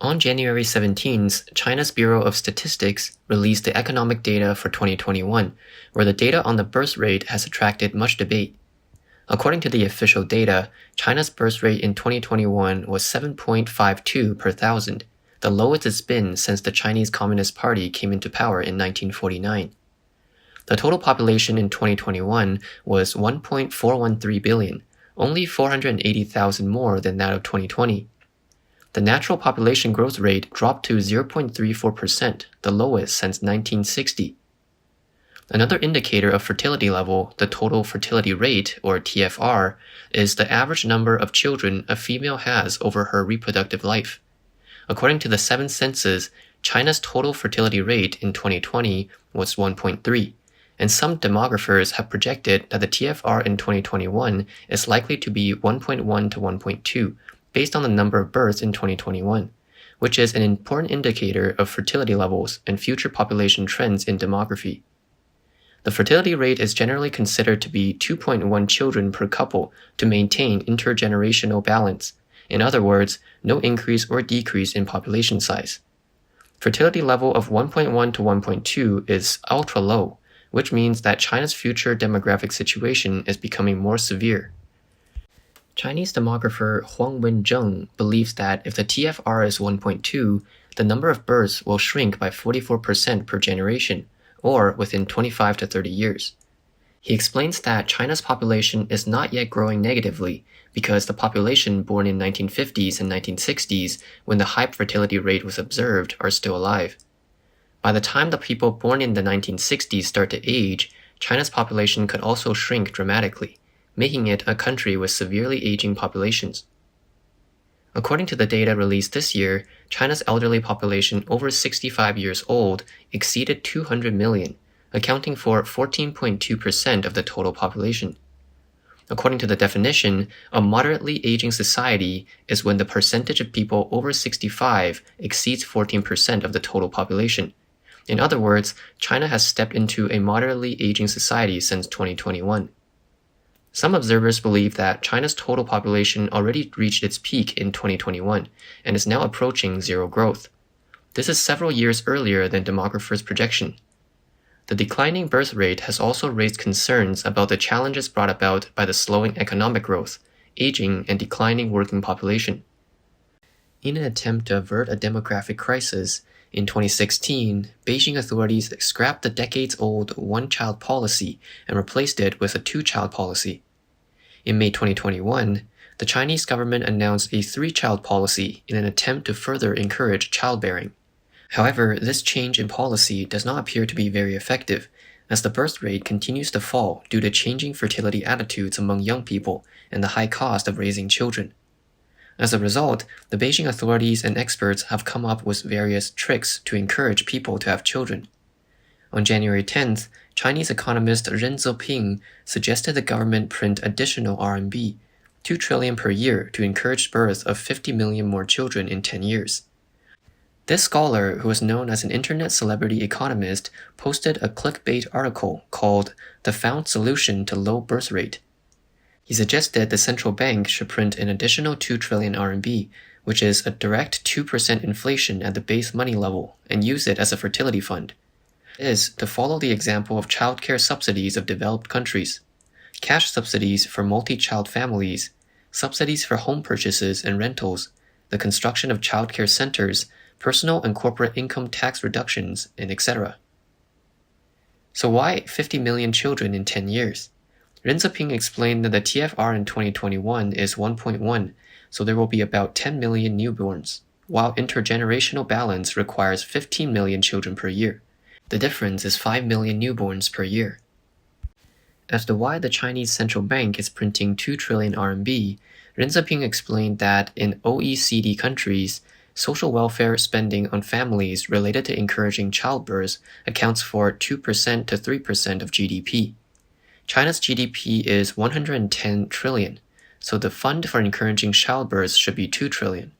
On January 17th, China's Bureau of Statistics released the economic data for 2021, where the data on the birth rate has attracted much debate. According to the official data, China's birth rate in 2021 was 7.52 per thousand, the lowest it's been since the Chinese Communist Party came into power in 1949. The total population in 2021 was 1.413 billion, only 480,000 more than that of 2020. The natural population growth rate dropped to 0.34%, the lowest since 1960. Another indicator of fertility level, the Total Fertility Rate, or TFR, is the average number of children a female has over her reproductive life. According to the 7th census, China's total fertility rate in 2020 was 1.3, and some demographers have projected that the TFR in 2021 is likely to be 1.1 to 1.2, based on the number of births in 2021, which is an important indicator of fertility levels and future population trends in demography. The fertility rate is generally considered to be 2.1 children per couple to maintain intergenerational balance. In other words, no increase or decrease in population size. Fertility level of 1.1 to 1.2 is ultra low, which means that China's future demographic situation is becoming more severe. Chinese demographer Huang Wenzheng believes that if the TFR is 1.2, the number of births will shrink by 44% per generation, or within 25 to 30 years. He explains that China's population is not yet growing negatively because the population born in 1950s and 1960s, when the high fertility rate was observed, are still alive. By the time the people born in the 1960s start to age, China's population could also shrink dramatically, making it a country with severely aging populations. According to the data released this year, China's elderly population over 65 years old exceeded 200 million, accounting for 14.2% of the total population. According to the definition, a moderately aging society is when the percentage of people over 65 exceeds 14% of the total population. In other words, China has stepped into a moderately aging society since 2021. Some observers believe that China's total population already reached its peak in 2021 and is now approaching zero growth. This is several years earlier than demographers' projection. The declining birth rate has also raised concerns about the challenges brought about by the slowing economic growth, aging, and declining working population. In an attempt to avert a demographic crisis, in 2016, Beijing authorities scrapped the decades-old one-child policy and replaced it with a two-child policy. In May 2021, the Chinese government announced a three-child policy in an attempt to further encourage childbearing. However, this change in policy does not appear to be very effective, as the birth rate continues to fall due to changing fertility attitudes among young people and the high cost of raising children. As a result, the Beijing authorities and experts have come up with various tricks to encourage people to have children. On January 10th, Chinese economist Ren Zeping suggested the government print additional RMB, 2 trillion per year, to encourage birth of 50 million more children in 10 years. This scholar, who is known as an internet celebrity economist, posted a clickbait article called "The Found Solution to Low Birth Rate." He suggested the central bank should print an additional 2 trillion RMB, which is a direct 2% inflation at the base money level, and use it as a fertility fund. It is to follow the example of childcare subsidies of developed countries, cash subsidies for multi-child families, subsidies for home purchases and rentals, the construction of childcare centers, personal and corporate income tax reductions, and etc. So why 50 million children in 10 years? Ren Zeping explained that the TFR in 2021 is 1.1, so there will be about 10 million newborns, while intergenerational balance requires 15 million children per year. The difference is 5 million newborns per year. As to why the Chinese central bank is printing 2 trillion RMB, Ren Zeping explained that in OECD countries, social welfare spending on families related to encouraging childbirth accounts for 2% to 3% of GDP. China's GDP is 110 trillion, so the fund for encouraging childbirth should be 2 trillion.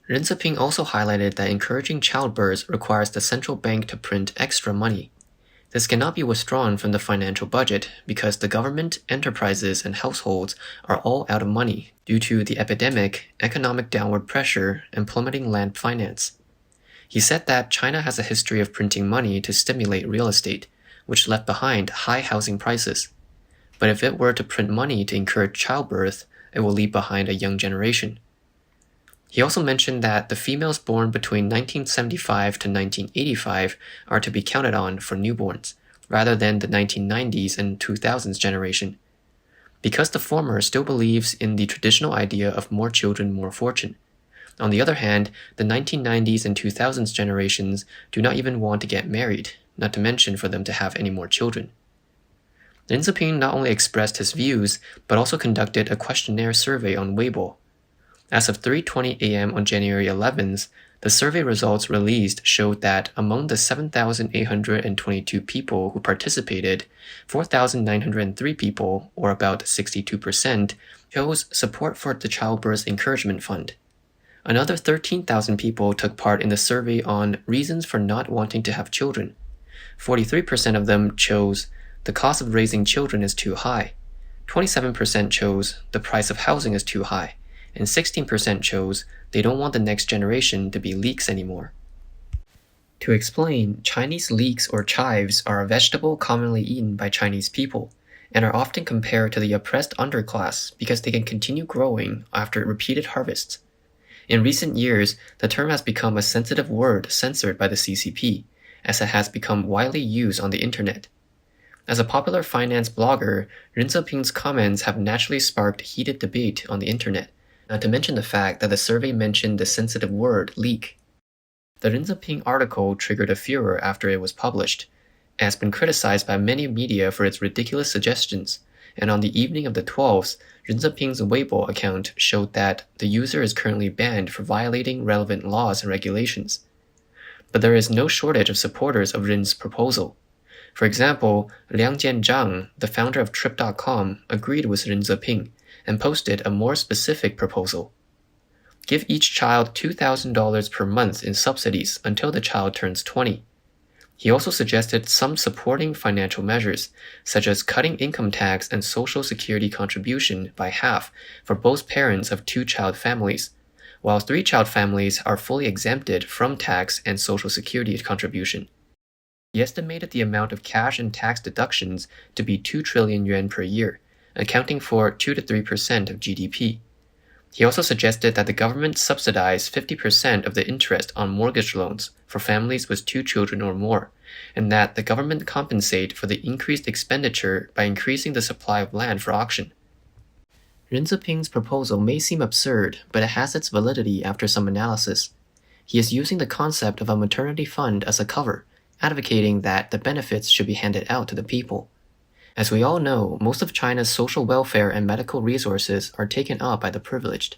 Ren Zeping also highlighted that encouraging childbirth requires the central bank to print extra money. This cannot be withdrawn from the financial budget because the government, enterprises, and households are all out of money due to the epidemic, economic downward pressure, and plummeting land finance. He said that China has a history of printing money to stimulate real estate, which left behind high housing prices. But if it were to print money to encourage childbirth, it will leave behind a young generation. He also mentioned that the females born between 1975 to 1985 are to be counted on for newborns, rather than the 1990s and 2000s generation, because the former still believes in the traditional idea of more children, more fortune. On the other hand, the 1990s and 2000s generations do not even want to get married, not to mention for them to have any more children. Ren Zeping not only expressed his views, but also conducted a questionnaire survey on Weibo. As of 3:20 a.m. on January 11th, the survey results released showed that among the 7,822 people who participated, 4,903 people, or about 62%, chose support for the Childbirth Encouragement Fund. Another 13,000 people took part in the survey on reasons for not wanting to have children. 43% of them chose the cost of raising children is too high. 27% chose the price of housing is too high. And 16% chose they don't want the next generation to be leeks anymore. To explain, Chinese leeks or chives are a vegetable commonly eaten by Chinese people, and are often compared to the oppressed underclass because they can continue growing after repeated harvests. In recent years, the term has become a sensitive word censored by the CCP, as it has become widely used on the internet. As a popular finance blogger, Ren Zeping's comments have naturally sparked heated debate on the internet, not to mention the fact that the survey mentioned the sensitive word leak. The Ren Zeping article triggered a furor after it was published. It has been criticized by many media for its ridiculous suggestions, and on the evening of the 12th, Ren Zeping's Weibo account showed that the user is currently banned for violating relevant laws and regulations. But there is no shortage of supporters of Ren's proposal. For example, Liang Jianzhang, the founder of Trip.com, agreed with Ren Zeping and posted a more specific proposal. Give each child $2,000 per month in subsidies until the child turns 20. He also suggested some supporting financial measures, such as cutting income tax and social security contribution by half for both parents of two-child families, while three-child families are fully exempted from tax and social security contribution. He estimated the amount of cash and tax deductions to be 2 trillion yuan per year, accounting for 2 to 3% of GDP. He also suggested that the government subsidize 50% of the interest on mortgage loans for families with 2 children or more, and that the government compensate for the increased expenditure by increasing the supply of land for auction. Ren Zeping's proposal may seem absurd, but it has its validity after some analysis. He is using the concept of a maternity fund as a cover, advocating that the benefits should be handed out to the people. As we all know, most of China's social welfare and medical resources are taken up by the privileged.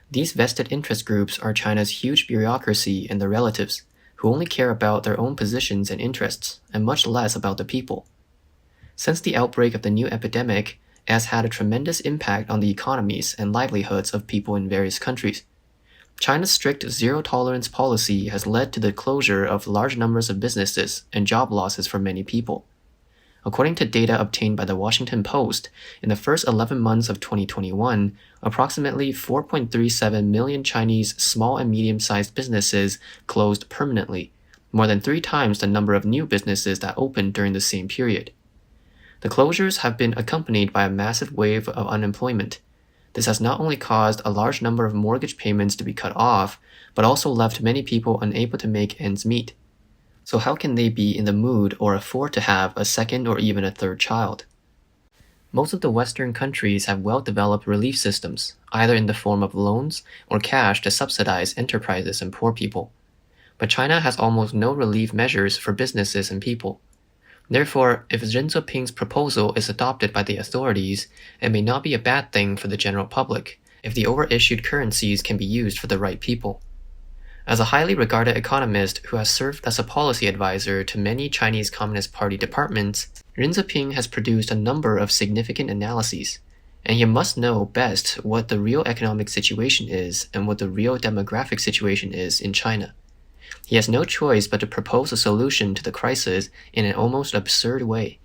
These vested interest groups are China's huge bureaucracy and their relatives, who only care about their own positions and interests, and much less about the people. Since the outbreak of the new epidemic, it has had a tremendous impact on the economies and livelihoods of people in various countries. China's strict zero-tolerance policy has led to the closure of large numbers of businesses and job losses for many people. According to data obtained by the Washington Post, in the first 11 months of 2021, approximately 4.37 million Chinese small and medium-sized businesses closed permanently, more than 3 times the number of new businesses that opened during the same period. The closures have been accompanied by a massive wave of unemployment. This has not only caused a large number of mortgage payments to be cut off, but also left many people unable to make ends meet. So how can they be in the mood or afford to have a second or even a third child? Most of the Western countries have well-developed relief systems, either in the form of loans or cash to subsidize enterprises and poor people. But China has almost no relief measures for businesses and people. Therefore, if Ren Zeping's proposal is adopted by the authorities, it may not be a bad thing for the general public if the overissued currencies can be used for the right people. As a highly regarded economist who has served as a policy advisor to many Chinese Communist Party departments, Ren Zeping has produced a number of significant analyses, and he must know best what the real economic situation is and what the real demographic situation is in China. He has no choice but to propose a solution to the crisis in an almost absurd way.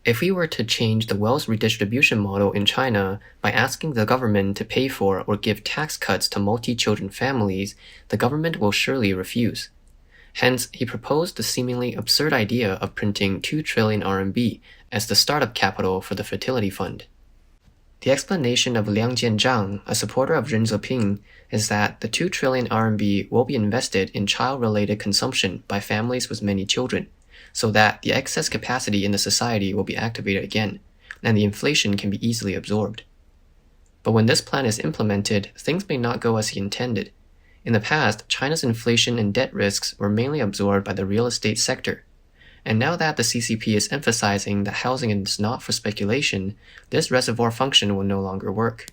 If we were to change the wealth redistribution model in China by asking the government to pay for or give tax cuts to multi-children families, the government will surely refuse. Hence, he proposed the seemingly absurd idea of printing 2 trillion RMB as the startup capital for the fertility fund. The explanation of Liang Jianzhang, a supporter of Ren Zeping, is that the 2 trillion RMB will be invested in child-related consumption by families with many children, so that the excess capacity in the society will be activated again, and the inflation can be easily absorbed. But when this plan is implemented, things may not go as he intended. In the past, China's inflation and debt risks were mainly absorbed by the real estate sector. And now that the CCP is emphasizing that housing is not for speculation, this reservoir function will no longer work.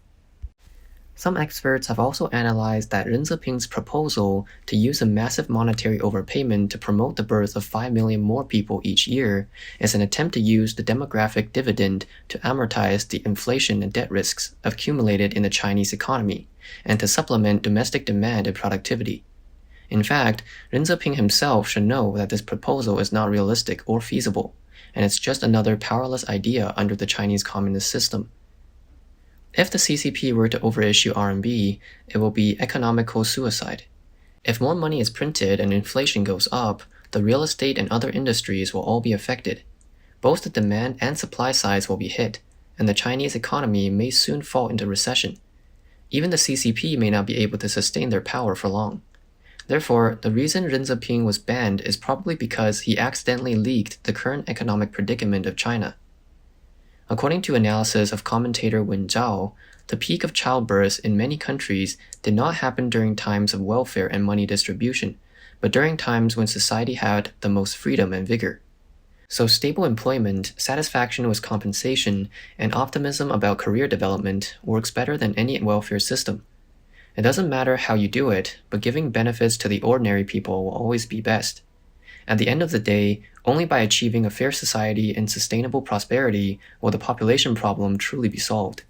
Some experts have also analyzed that Ren Zeping's proposal to use a massive monetary overpayment to promote the birth of 5 million more people each year is an attempt to use the demographic dividend to amortize the inflation and debt risks accumulated in the Chinese economy, and to supplement domestic demand and productivity. In fact, Ren Zeping himself should know that this proposal is not realistic or feasible, and it's just another powerless idea under the Chinese communist system. If the CCP were to overissue RMB, it will be economical suicide. If more money is printed and inflation goes up, the real estate and other industries will all be affected. Both the demand and supply sides will be hit, and the Chinese economy may soon fall into recession. Even the CCP may not be able to sustain their power for long. Therefore, the reason Ren Zeping was banned is probably because he accidentally leaked the current economic predicament of China. According to analysis of commentator Wen Zhao, the peak of childbirths in many countries did not happen during times of welfare and money distribution, but during times when society had the most freedom and vigor. So stable employment, satisfaction with compensation, and optimism about career development works better than any welfare system. It doesn't matter how you do it, but giving benefits to the ordinary people will always be best. At the end of the day, only by achieving a fair society and sustainable prosperity will the population problem truly be solved.